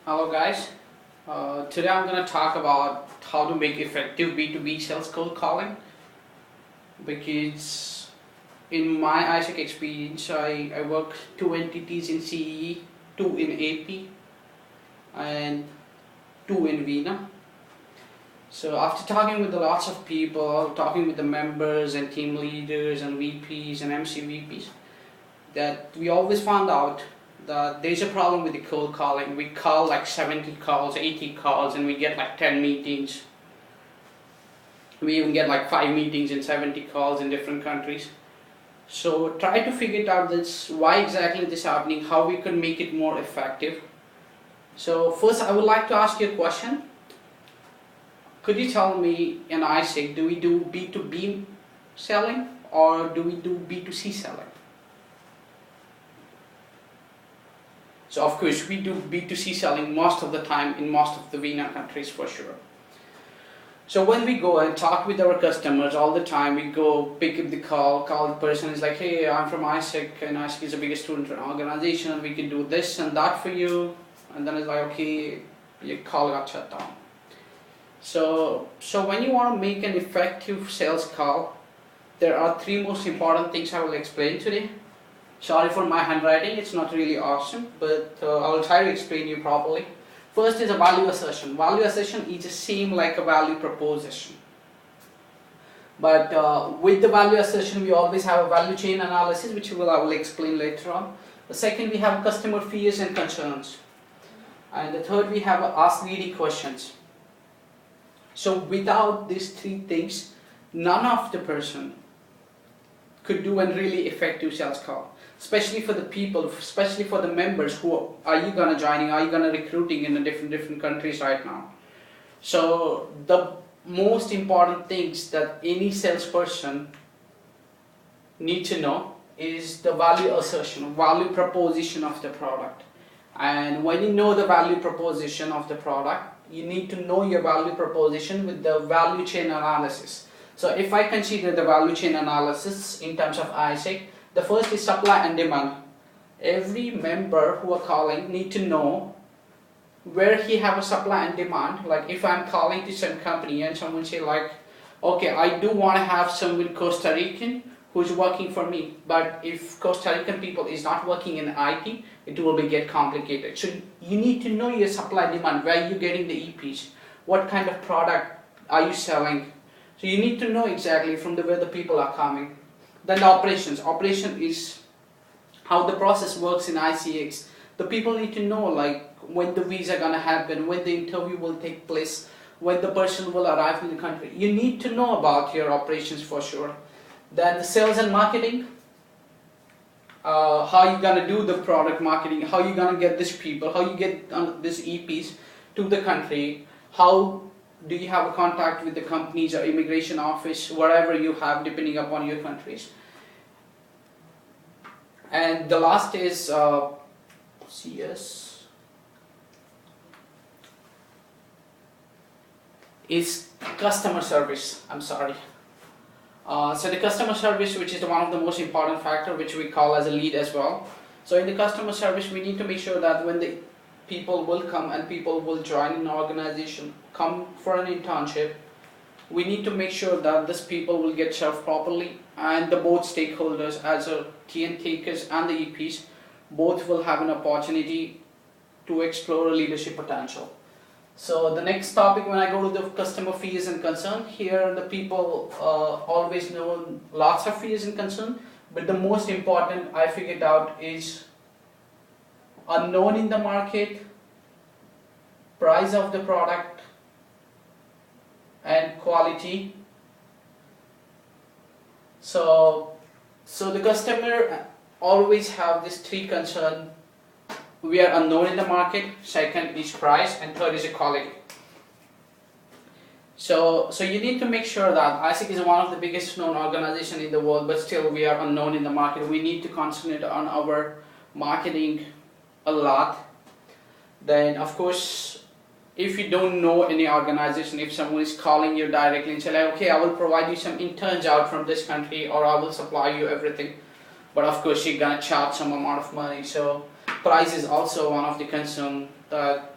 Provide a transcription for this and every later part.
Hello guys, today I'm going to talk about how to make effective B2B sales cold calling, because in my AIESEC experience I work 2 entities in CEE, 2 in AP and 2 in Vienna. So after talking with lots of people, talking with the members and team leaders and VPs and MCVPs, that we always found out that there's a problem with the cold calling. We call like 70 calls, 80 calls, and we get like 10 meetings. We even get like 5 meetings and 70 calls in different countries. So try to figure it out this, why exactly this is happening, how we can make it more effective. So first I would like to ask you a question. Could you tell me in AIESEC, do we do B2B selling or do we do B2C selling? So of course we do B2C selling most of the time in most of the Vienna countries for sure. So when we go and talk with our customers all the time, we go pick up the call the person, is like, hey, I'm from AIESEC and AIESEC is the biggest student organization and we can do this and that for you. And then it's like, okay, your call got shut down. So when you want to make an effective sales call, there are 3 most important things I will explain today. Sorry for my handwriting, it's not really awesome, but I will try to explain you properly. First is a value assertion. Value assertion is the same like a value proposition. But with the value assertion, we always have a value chain analysis, which I will explain later on. The second, we have customer fears and concerns. And the third, we have ask leading questions. So without these 3 things, none of the person could do a really effective sales call. Especially for the people, especially for the members who are you gonna joining, are you gonna recruiting in the different countries right now. So the most important things that any salesperson need to know is the value assertion, value proposition of the product. And when you know the value proposition of the product, you need to know your value proposition with the value chain analysis. So if I consider the value chain analysis in terms of AIESEC, the first is supply and demand. Every member who are calling need to know where he have a supply and demand. Like if I'm calling to some company and someone say like, okay, I do want to have someone Costa Rican who's working for me, but if Costa Rican people is not working in IT, it will get complicated. So you need to know your supply demand, where you're getting the EPs, what kind of product are you selling. So you need to know exactly from where the people are coming. Then the operations. Operation is how the process works in ICX. The people need to know like when the visa gonna happen, when the interview will take place, when the person will arrive in the country. You need to know about your operations for sure. Then the sales and marketing. How you gonna do the product marketing, how you gonna get these people, how you get these EPs to the country, how do you have a contact with the companies or immigration office, whatever you have depending upon your countries. And the last is CS is customer service. I'm sorry. So the customer service, which is one of the most important factor, which we call as a lead as well. So in the customer service, we need to make sure that when the people will come and people will join an organization, come for an internship, we need to make sure that these people will get served properly, and the both stakeholders as a TN takers and the EPs both will have an opportunity to explore a leadership potential. So the next topic, when I go to the customer fears and concern, here the people always know lots of fears and concern, but the most important I figured out is unknown in the market, price of the product, and quality. So the customer always have these 3 concerns. We are unknown in the market, second is price, and third is quality. So you need to make sure that AIESEC is one of the biggest known organization in the world, but still we are unknown in the market. We need to concentrate on our marketing a lot. Then of course, if you don't know any organization, if someone is calling you directly and say like, okay, I will provide you some interns out from this country, or I will supply you everything, but of course you're gonna charge some amount of money. So price is also one of the concern that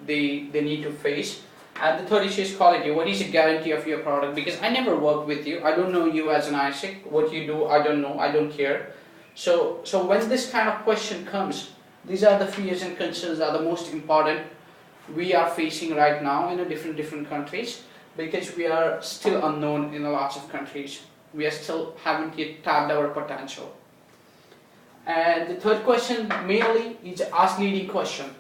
they need to face. And the third issue is quality. What is the guarantee of your product? Because I never worked with you. I don't know you as an AIESEC. What you do, I don't know. I don't care. So when this kind of question comes, these are the fears and concerns that are the most important we are facing right now in a different countries, because we are still unknown in a lot of countries. We are still haven't yet tapped our potential. And the third question mainly is ask leading question.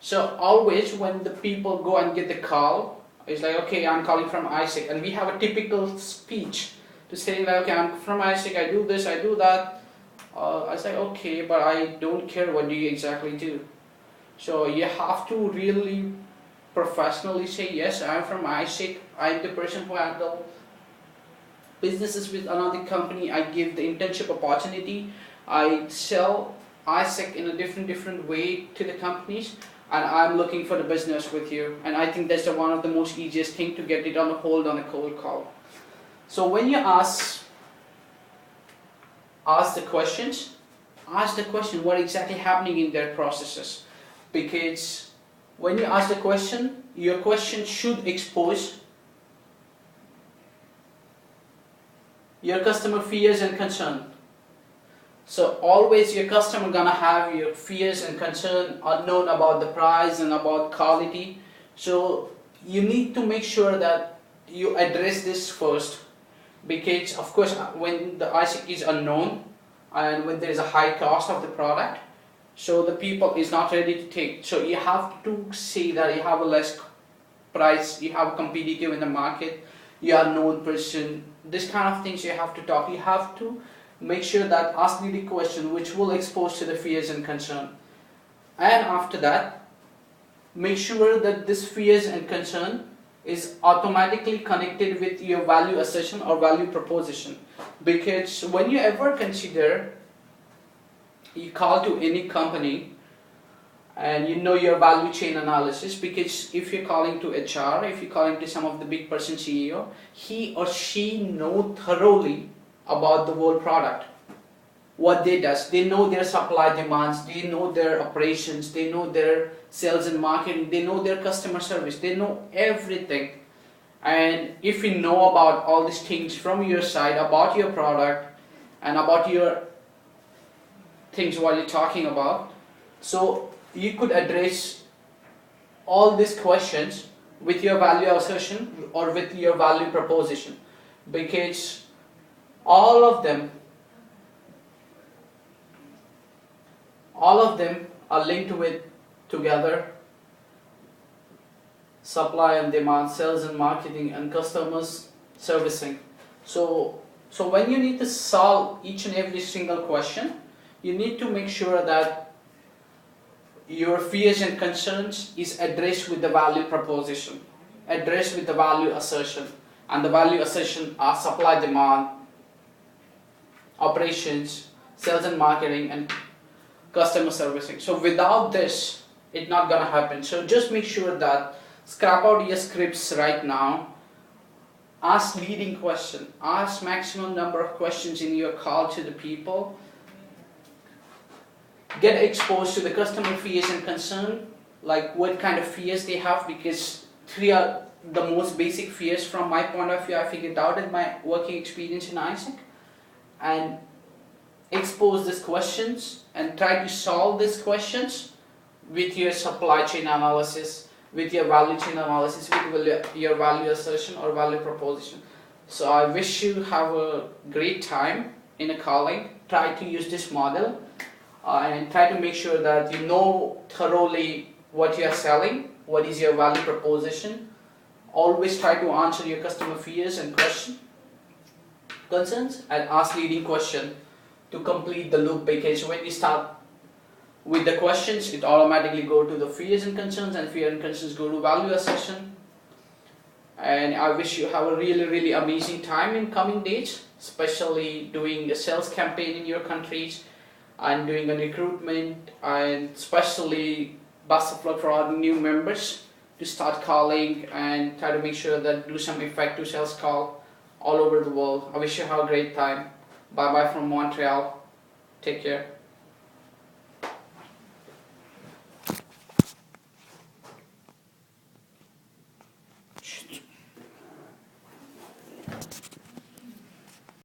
So always when the people go and get the call, it's like, okay, I'm calling from AIESEC, and we have a typical speech to say like, okay, I'm from AIESEC, I do this, I do that. I say, okay, but I don't care what do you exactly do. So you have to really professionally say, yes, I'm from AIESEC, I'm the person who handle businesses with another company, I give the internship opportunity, I sell AIESEC in a different way to the companies, and I'm looking for the business with you. And I think that's one of the most easiest thing to get it on a hold on a cold call. So when you ask the questions, ask the question what exactly happening in their processes. Because when you ask the question, your question should expose your customer fears and concern. So always your customer gonna have your fears and concern unknown about the price and about quality. So you need to make sure that you address this first, because of course when the AIESEC is unknown and when there is a high cost of the product, so the people is not ready to take. So you have to say that you have a less price, you have competitive in the market, you are known person. This kind of things you have to talk. You have to make sure that ask leading question which will expose to the fears and concern. And after that, make sure that this fears and concern is automatically connected with your value assertion or value proposition. Because when you ever consider you call to any company and you know your value chain analysis, because if you're calling to HR, if you're calling to some of the big person CEO, he or she know thoroughly about the whole product, what they does. They know their supply demands, they know their operations, they know their sales and marketing, they know their customer service, they know everything. And if you know about all these things from your side, about your product and about your things what you're talking about, so you could address all these questions with your value assertion or with your value proposition, because all of them are linked with together: supply and demand, sales and marketing, and customers servicing. So when you need to solve each and every single question, you need to make sure that your fears and concerns is addressed with the value proposition, addressed with the value assertion. And the value assertion are supply demand, operations, sales and marketing, and customer servicing. So without this, it's not gonna happen. So just make sure that scrap out your scripts right now, ask leading question, ask maximum number of questions in your call to the people, get exposed to the customer fears and concern, like what kind of fears they have, because three are the most basic fears from my point of view I figured out in my working experience in AIESEC. And expose these questions and try to solve these questions with your supply chain analysis, with your value chain analysis, with your value assertion or value proposition. So I wish you have a great time in a calling. Try to use this model and try to make sure that you know thoroughly what you are selling, what is your value proposition. Always try to answer your customer fears and concerns, and ask leading question to complete the loop, because when you start with the questions, it automatically go to the fears and concerns, and fear and concerns go to value assertion. And I wish you have a really amazing time in coming days, especially doing a sales campaign in your countries and doing a recruitment, and especially best of luck for all the new members to start calling and try to make sure that do some effective sales call all over the world. I wish you have a great time. Bye bye from Montreal. Take care.